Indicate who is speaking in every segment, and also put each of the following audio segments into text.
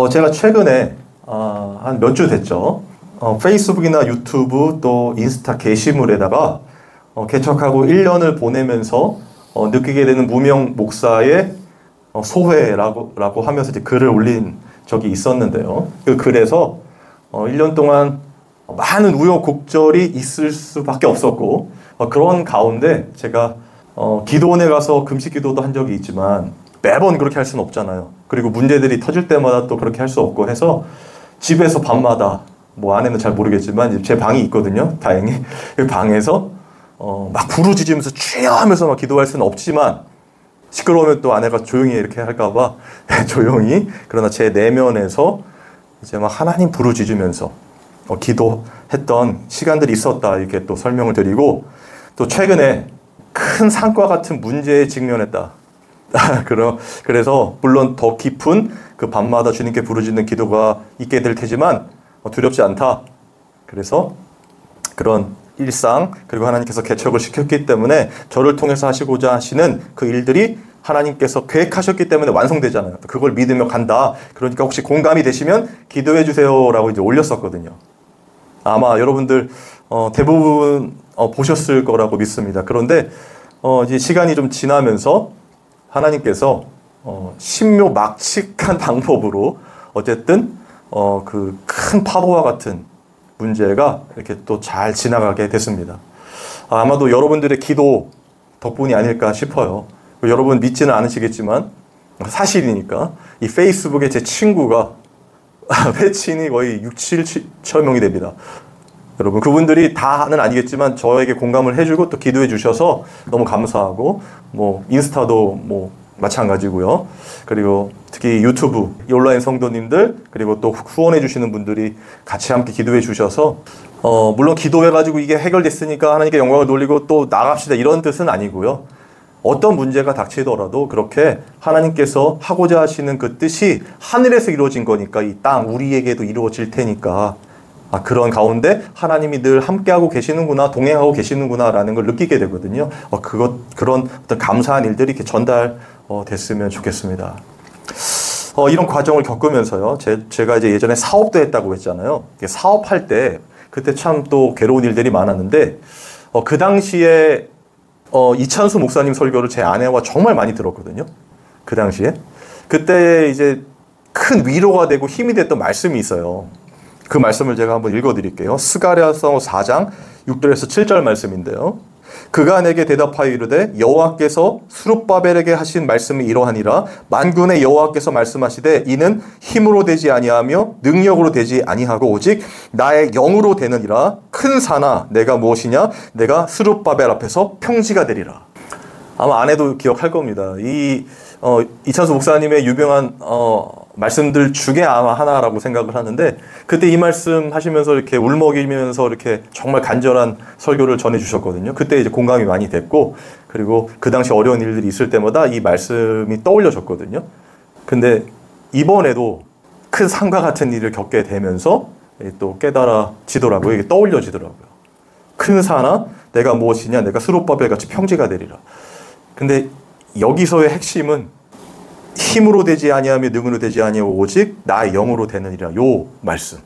Speaker 1: 제가 최근에 한 몇 주 됐죠. 페이스북이나 유튜브 또 인스타 게시물에다가 개척하고 1년을 보내면서 느끼게 되는 무명 목사의 소회라고 하면서 이제 글을 올린 적이 있었는데요. 그 글에서 1년 동안 많은 우여곡절이 있을 수밖에 없었고 그런 가운데 제가 기도원에 가서 금식 기도도 한 적이 있지만 매번 그렇게 할 수는 없잖아요. 그리고 문제들이 터질 때마다 또 그렇게 할 수 없고 해서 집에서 밤마다 뭐 안에는 잘 모르겠지만 제 방이 있거든요. 다행히 그 방에서 막 부르짖으면서 주여 하면서 막 기도할 수는 없지만 시끄러우면 또 아내가 조용히 이렇게 할까봐 조용히 그러나 제 내면에서 이제 막 하나님 부르짖으면서 기도했던 시간들이 있었다 이렇게 또 설명을 드리고 또 최근에 큰 산과 같은 문제에 직면했다. 그래서 물론 더 깊은 그 밤마다 주님께 부르짖는 기도가 있게 될 테지만 두렵지 않다. 그래서 그런 일상 그리고 하나님께서 개척을 시켰기 때문에 저를 통해서 하시고자 하시는 그 일들이 하나님께서 계획하셨기 때문에 완성되잖아요. 그걸 믿으며 간다. 그러니까 혹시 공감이 되시면 기도해 주세요라고 이제 올렸었거든요. 아마 여러분들 대부분 보셨을 거라고 믿습니다. 그런데 이제 시간이 좀 지나면서 하나님께서 신묘막측한 방법으로 어쨌든 그 큰 파도와 같은 문제가 이렇게 또 잘 지나가게 됐습니다. 아마도 여러분들의 기도 덕분이 아닐까 싶어요. 여러분 믿지는 않으시겠지만 사실이니까 이 페이스북에 제 친구가 회친이 거의 6, 7천 명이 됩니다. 여러분 그분들이 다는 아니겠지만 저에게 공감을 해주고 또 기도해 주셔서 너무 감사하고 뭐 인스타도 뭐 마찬가지고요. 그리고 특히 유튜브 온라인 성도님들 그리고 또 후원해 주시는 분들이 같이 함께 기도해 주셔서 물론 기도해 가지고 이게 해결됐으니까 하나님께 영광을 돌리고 또 나갑시다 이런 뜻은 아니고요. 어떤 문제가 닥치더라도 그렇게 하나님께서 하고자 하시는 그 뜻이 하늘에서 이루어진 거니까 이 땅 우리에게도 이루어질 테니까 그런 가운데 하나님이 늘 함께하고 계시는구나, 동행하고 계시는구나 라는 걸 느끼게 되거든요. 그런 어떤 감사한 일들이 이렇게 전달됐으면 좋겠습니다. 이런 과정을 겪으면서요. 제가 이제 예전에 사업도 했다고 했잖아요. 사업할 때 그때 참 또 괴로운 일들이 많았는데 그 당시에 이찬수 목사님 설교를 제 아내와 정말 많이 들었거든요. 그 당시에. 그때 이제 큰 위로가 되고 힘이 됐던 말씀이 있어요. 그 말씀을 제가 한번 읽어드릴게요. 스가랴서 4장 6절에서 7절 말씀인데요. 그가 내게 대답하여 이르되 여호와께서 스룹바벨에게 하신 말씀이 이러하니라. 만군의 여호와께서 말씀하시되 이는 힘으로 되지 아니하며 능력으로 되지 아니하고 오직 나의 영으로 되느니라. 큰 산아 내가 무엇이냐? 내가 스룹바벨 앞에서 평지가 되리라. 아마 아내도 기억할 겁니다. 이찬수 목사님의 유명한 말씀들 중에 아마 하나라고 생각을 하는데 그때 이 말씀 하시면서 이렇게 울먹이면서 이렇게 정말 간절한 설교를 전해주셨거든요. 그때 이제 공감이 많이 됐고 그리고 그 당시 어려운 일들이 있을 때마다 이 말씀이 떠올려졌거든요. 근데 이번에도 큰 산과 같은 일을 겪게 되면서 또 깨달아지더라고요. 이게 떠올려지더라고요. 큰 산아 내가 무엇이냐? 내가 스룹바벨 같이 평지가 되리라. 근데 여기서의 핵심은 힘으로 되지 아니하며 능으로 되지 아니하고 오직 나의 영으로 되느니라. 요 말씀.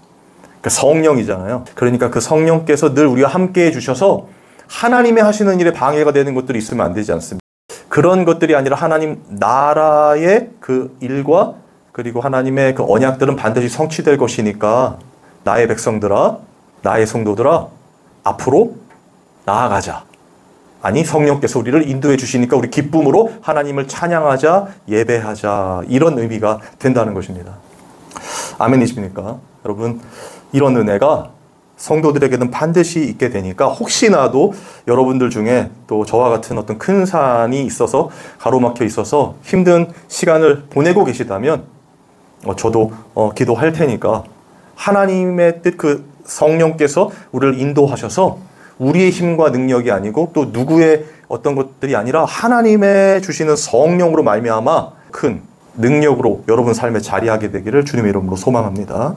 Speaker 1: 그러니까 성령이잖아요. 그러니까 그 성령께서 늘 우리와 함께 해주셔서 하나님의 하시는 일에 방해가 되는 것들이 있으면 안 되지 않습니다. 그런 것들이 아니라 하나님 나라의 그 일과 그리고 하나님의 그 언약들은 반드시 성취될 것이니까 나의 백성들아, 나의 성도들아, 앞으로 나아가자. 아니 성령께서 우리를 인도해 주시니까 우리 기쁨으로 하나님을 찬양하자, 예배하자 이런 의미가 된다는 것입니다. 아멘이십니까? 여러분 이런 은혜가 성도들에게는 반드시 있게 되니까 혹시나도 여러분들 중에 또 저와 같은 어떤 큰 산이 있어서 가로막혀 있어서 힘든 시간을 보내고 계시다면 저도 기도할 테니까 하나님의 뜻 그 성령께서 우리를 인도하셔서 우리의 힘과 능력이 아니고 또 누구의 어떤 것들이 아니라 하나님의 주시는 성령으로 말미암아 큰 능력으로 여러분 삶에 자리하게 되기를 주님의 이름으로 소망합니다.